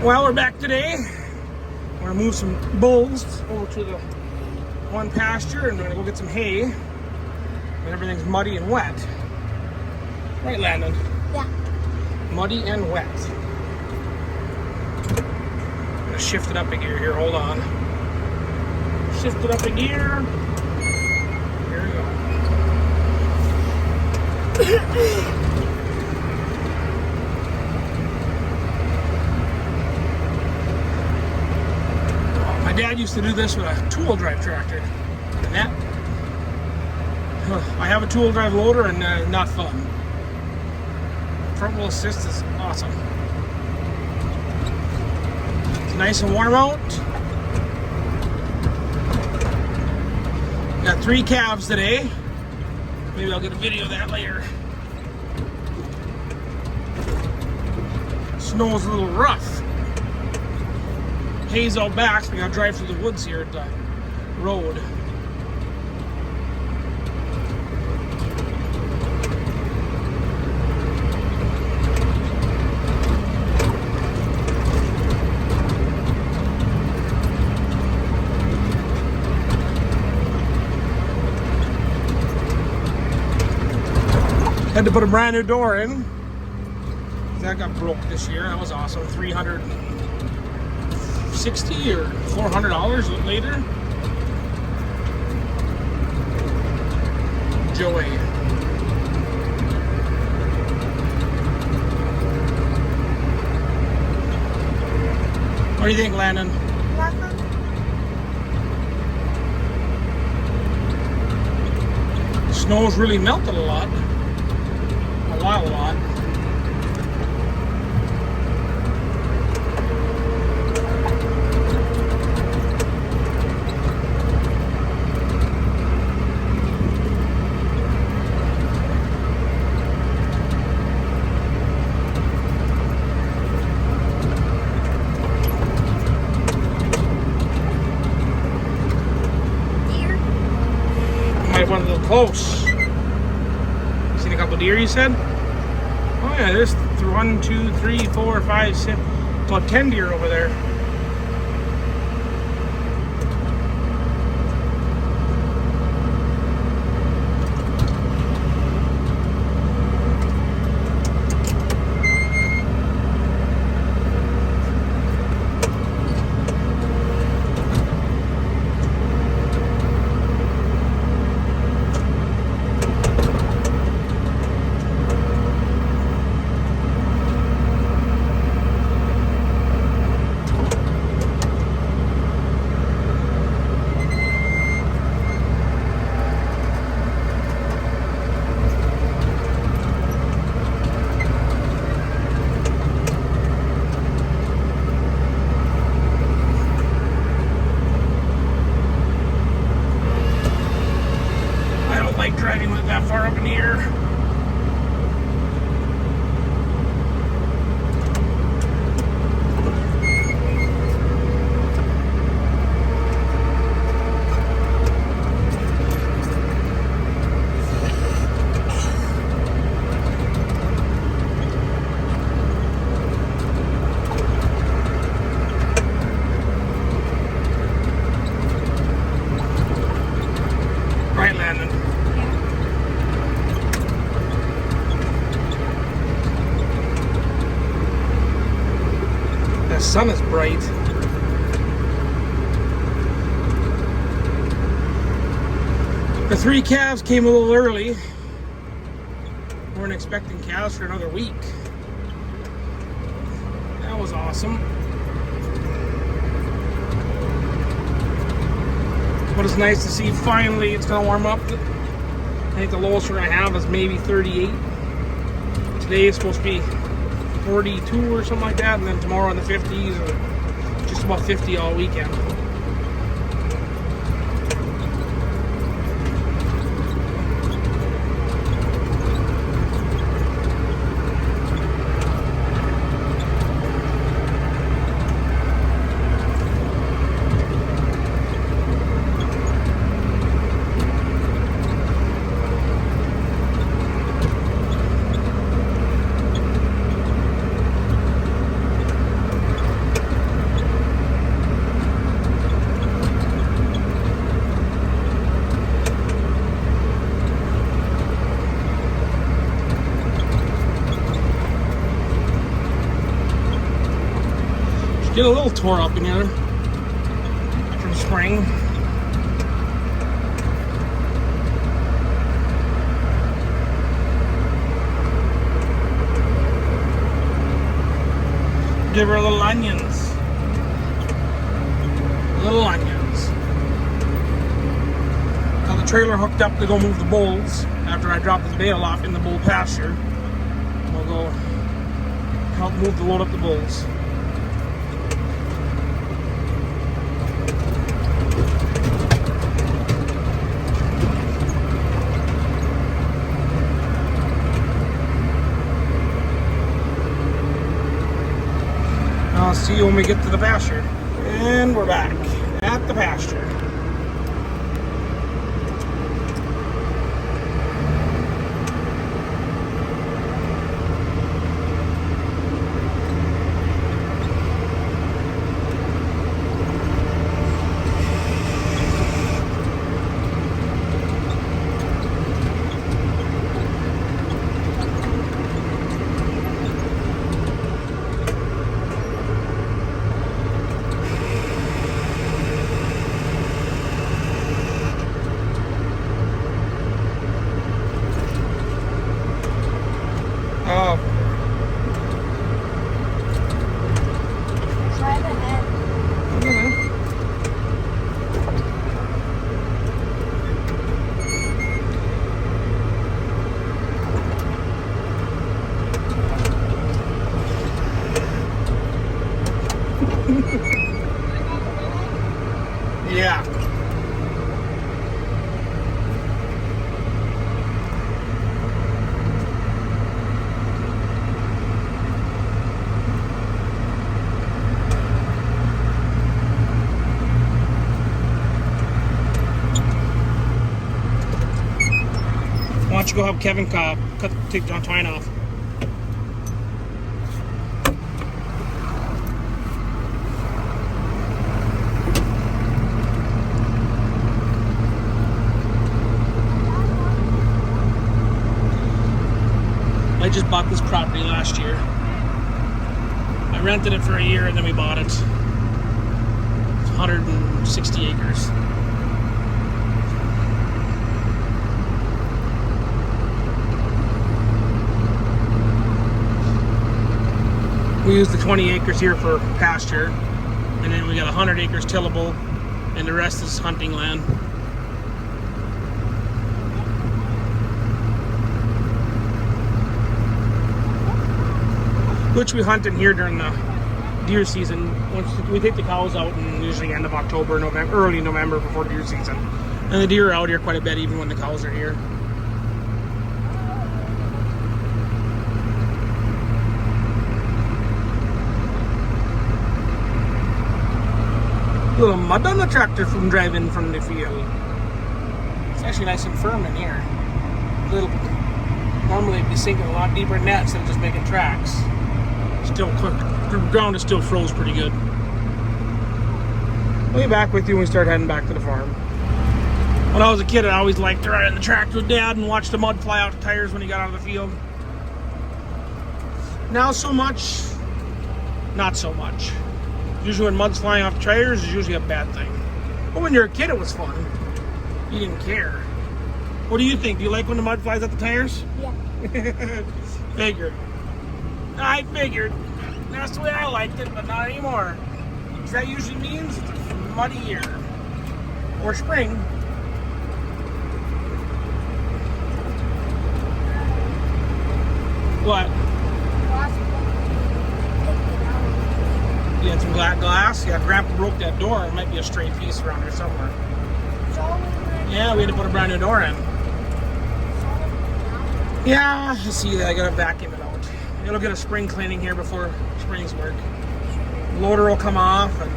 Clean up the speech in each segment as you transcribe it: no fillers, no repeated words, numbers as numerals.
Well, we're back today. We're gonna move some bulls over to the one pasture and we're gonna go get some hay. And everything's muddy and wet. Right, Landon? Yeah. Muddy and wet. I'm gonna shift it up a gear here, hold on. Shift it up a gear. Here we go. My dad used to do this with a tool drive tractor. And that, I have a tool drive loader and not fun. Front wheel assist is awesome. It's nice and warm out. Got 3 calves today. Maybe I'll get a video of that later. Snow's a little rough. Hay's out back, so we gotta drive through the woods here at the road. Had to put a brand new door in. That got broke this year. That was awesome. $360 or $400 later. Joey. What do you think, Landon? Nothing. Snow's really melted a lot. A lot. Deere? Might want a little close. Seen a couple deer, you said? Oh yeah, there's 1, 2, 3, 4, 5, 6, about 10 deer over there. Like driving with that far up in the air. Right, Landon? The sun is bright. The 3 calves came a little early. Weren't expecting calves for another week. That was awesome. But it's nice to see finally it's gonna warm up. I think the lowest we're gonna have is maybe 38. Today is supposed to be 42 or something like that, and then tomorrow in the 50s, or just about 50 all weekend. Get a little tore up in here from spring. Give her little onions. Little onions. Got the trailer hooked up to go move the bulls after I drop this bale off in the bull pasture. We'll go help move the load up the bulls. I'll see you when we get to the pasture. And we're back at the pasture. Try the head. Yeah. Why don't you go help Kevin take John Twine off? I just bought this property last year. I rented it for a year and then we bought it. It's 160 acres. We use the 20 acres here for pasture, and then we got 100 acres tillable, and the rest is hunting land. Which we hunt in here during the deer season. Once we take the cows out in usually end of October, November, early November before deer season. And the deer are out here quite a bit even when the cows are here. Little mud on the tractor from driving from the field. It's actually nice and firm in here. Normally it'd be sinking a lot deeper than that instead of just making tracks. Still, the ground is still froze pretty good. We'll be back with you when we start heading back to the farm. When I was a kid, I always liked to ride in the tractor with Dad and watch the mud fly out the tires when he got out of the field. Now so much, not so much. Usually when mud's flying off the tires is usually a bad thing. But when you're a kid, it was fun. You didn't care. What do you think? Do you like when the mud flies off the tires? Yeah. Figured. I figured. That's the way I liked it, but not anymore. Because that usually means it's a muddy year. Or spring. What? You had some black glass? Yeah, Grandpa broke that door. There might be a stray piece around here somewhere. Yeah, we had to put a brand new door in. Yeah, let's see, I gotta vacuum it out. It'll get a spring cleaning here before spring's work. Loader will come off and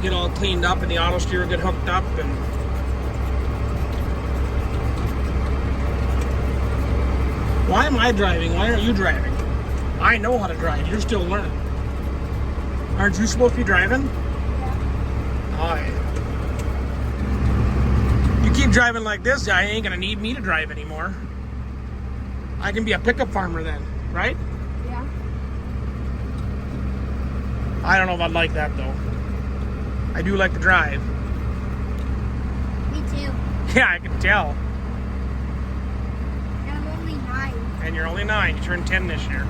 get all cleaned up, and the auto steer will get hooked up. And why am I driving? Why aren't you driving? I know how to drive. You're still learning. Aren't you supposed to be driving? Yeah. Aye. You keep driving like this, I ain't gonna need me to drive anymore. I can be a pickup farmer then, right? Yeah. I don't know if I'd like that though. I do like to drive. Me too. Yeah, I can tell. And I'm only 9. And you're only 9. You turned 10 this year.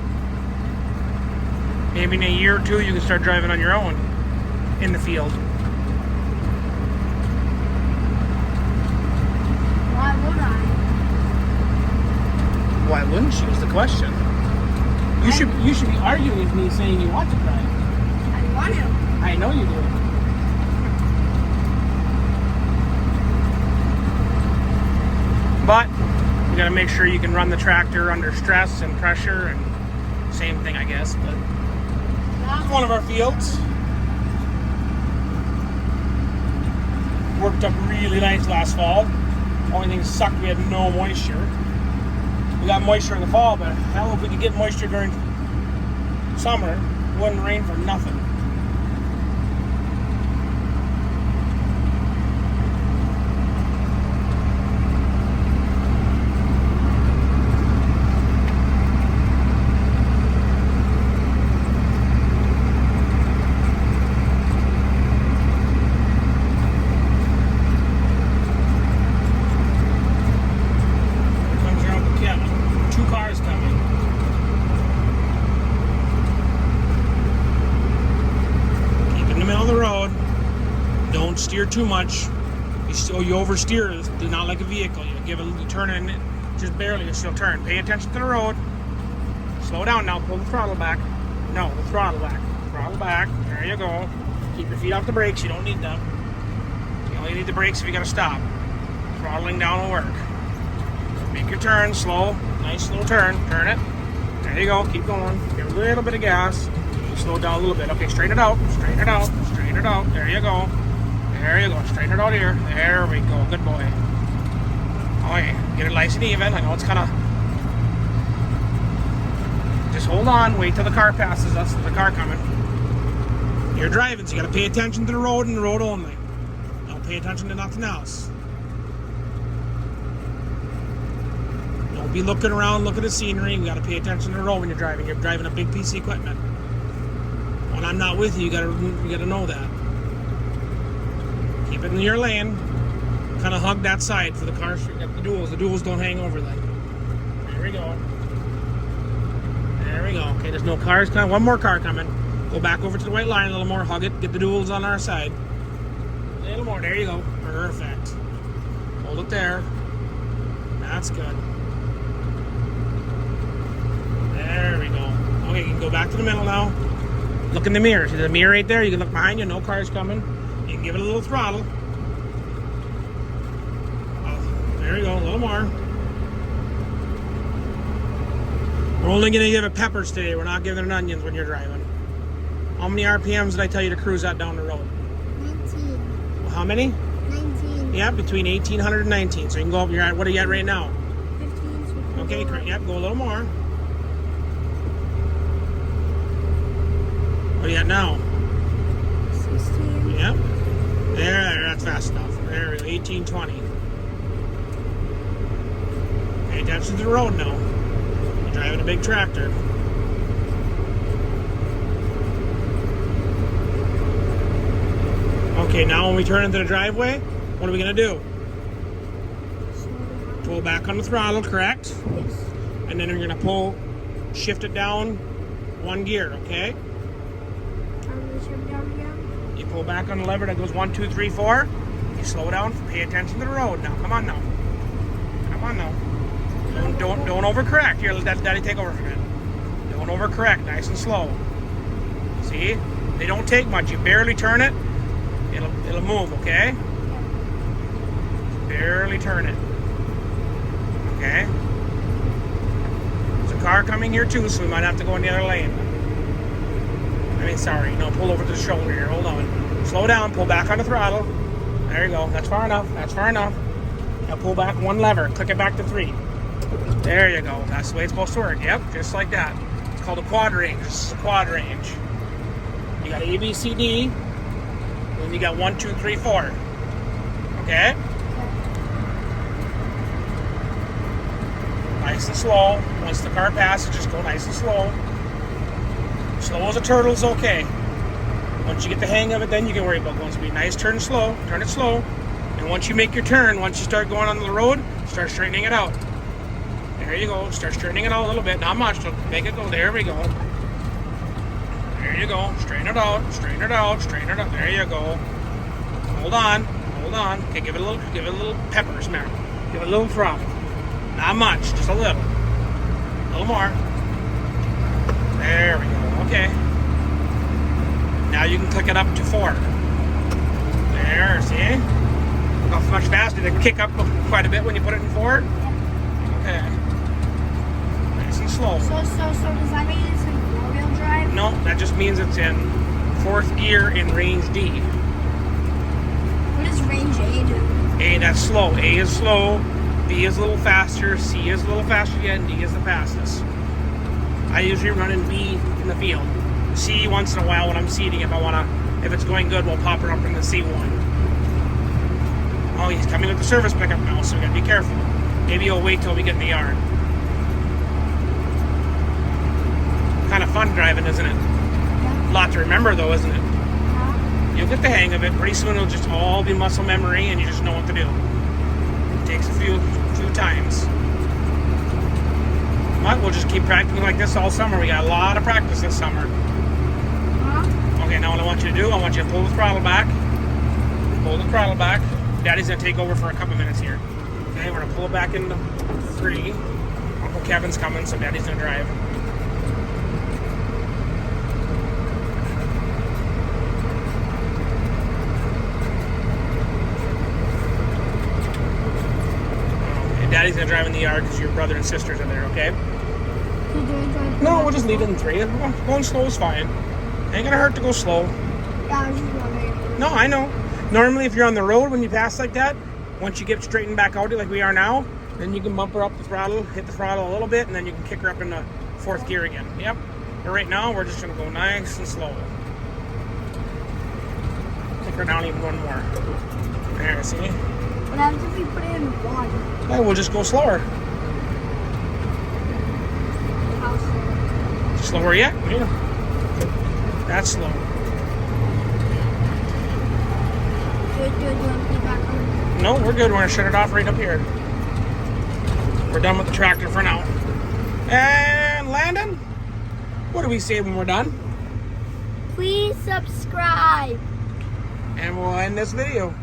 Maybe in a year or two you can start driving on your own in the field. Why would I? Why wouldn't you is the question. You should be arguing with me saying you want to drive. I want to. I know you do. But you gotta make sure you can run the tractor under stress and pressure, and same thing I guess, but it's one of our fields. Worked up really nice last fall. Only thing sucked, we had no moisture. We got moisture in the fall, but hell, if we could get moisture during summer, it wouldn't rain for nothing. Steer too much. You oversteer. Do not like a vehicle. You turn in just barely. You still turn. Pay attention to the road. Slow down now. Pull the throttle back. No, the throttle back. Throttle back. There you go. Keep your feet off the brakes. You don't need them. You only need the brakes if you got to stop. Throttling down will work. Make your turn slow. Nice slow turn. Turn it. There you go. Keep going. Give a little bit of gas. Slow down a little bit. Okay, straighten it out. Straighten it out. Straighten it out. There you go. There you go. Straighten it out here. There we go. Good boy. Okay. Get it nice and even. I know it's kind of... Just hold on. Wait till the car passes us. There's a car coming. You're driving, so you got to pay attention to the road and the road only. Don't pay attention to nothing else. Don't be looking around, looking at scenery. We got to pay attention to the road when you're driving. You're driving a big piece of equipment. When I'm not with you, you got to know that. Keep it in your lane. Kind of hug that side for the cars. You got the duals. The duals don't hang over then. There we go. There we go. Okay, there's no cars coming. One more car coming. Go back over to the white line a little more. Hug it. Get the duals on our side. A little more. There you go. Perfect. Hold it there. That's good. There we go. Okay, you can go back to the middle now. Look in the mirror. See the mirror right there? You can look behind you. No cars coming. You can give it a little throttle. Oh, there you go, a little more. We're only going to give it peppers today. We're not giving it onions when you're driving. How many RPMs did I tell you to cruise that down the road? 19. Well, how many? 19. Yeah, between 1800 and 19. So you can go up. You're at, what are you at right now? 15. Okay, yep, go a little more. What are you at now? 16. Yep. There, that's fast enough. There we go, 1820. Pay attention to the road now. You're driving a big tractor. Okay, now when we turn into the driveway, what are we going to do? Pull back on the throttle, correct? Yes. And then you're going to shift it down one gear, okay? You pull back on the lever that goes 1, 2, 3, 4. You slow down. Pay attention to the road now. Come on now. Come on now. Don't overcorrect. Here, let Daddy take over for a minute. Don't overcorrect. Nice and slow. See? They don't take much. You barely turn it. It'll move. Okay? Barely turn it. Okay? There's a car coming here too, so we might have to go in the other lane. Sorry, no, pull over to the shoulder here. Hold on. Slow down, pull back on the throttle. There you go. That's far enough. That's far enough. Now pull back one lever. Click it back to 3. There you go. That's the way it's supposed to work. Yep, just like that. It's called a quad range. This is a quad range. You got A, B, C, D. And then you got 1, 2, 3, 4. Okay? Nice and slow. Once the car passes, just go nice and slow. Slow as a turtle is okay. Once you get the hang of it, then you can worry about going speed. Nice turn slow, turn it slow. And once you make your turn, once you start going on the road, start straightening it out. There you go, start straightening it out a little bit. Not much, so make it go, there we go. There you go, straighten it out, straighten it out, straighten it out. There you go. Hold on, hold on. Okay, give it a little pepper smack. Give it a little throttle. Not much, just a little. A little more. There we go, okay. Now you can click it up to 4. There, see? Look how much faster. They kick up quite a bit when you put it in 4. Okay. Nice and slow. So does that mean it's in 4-wheel drive? No, that just means it's in 4th gear in range D. What does range A do? A, that's slow. A is slow. B is a little faster. C is a little faster yet, and D is the fastest. I usually run in B in the field. C once in a while when I'm seeding if it's going good, we'll pop her up in the C1. Oh, he's coming with the service pickup now, so we gotta be careful. Maybe he'll wait till we get in the yard. Kind of fun driving, isn't it? Yeah. A lot to remember though, isn't it? Huh? You'll get the hang of it. Pretty soon it'll just all be muscle memory and you just know what to do. It takes a few times. But we'll just keep practicing like this all summer. We got a lot of practice this summer. Huh? Okay, now what I want you to do, I want you to pull the throttle back. Pull the throttle back. Daddy's gonna take over for a couple minutes here. Okay, we're gonna pull it back into 3. Uncle Kevin's coming, so Daddy's gonna drive. Okay, Daddy's gonna drive in the yard because your brother and sisters are there, okay? No, we'll just leave it in 3. Going slow is fine. Ain't gonna hurt to go slow. Yeah, I was just wondering. No, I know. Normally, if you're on the road, when you pass like that, once you get straightened back out like we are now, then you can bump her up the throttle, hit the throttle a little bit, and then you can kick her up into 4th gear again. Yep. But right now, we're just going to go nice and slow. Kick her down even one more. There, see? What happens if we put it in 1? Yeah, we'll just go slower. How slow? Slower yet? Yeah. That's slow. Do you want to put it back on? No, we're good. We're going to shut it off right up here. We're done with the tractor for now. And Landon, what do we say when we're done? Please subscribe. And we'll end this video.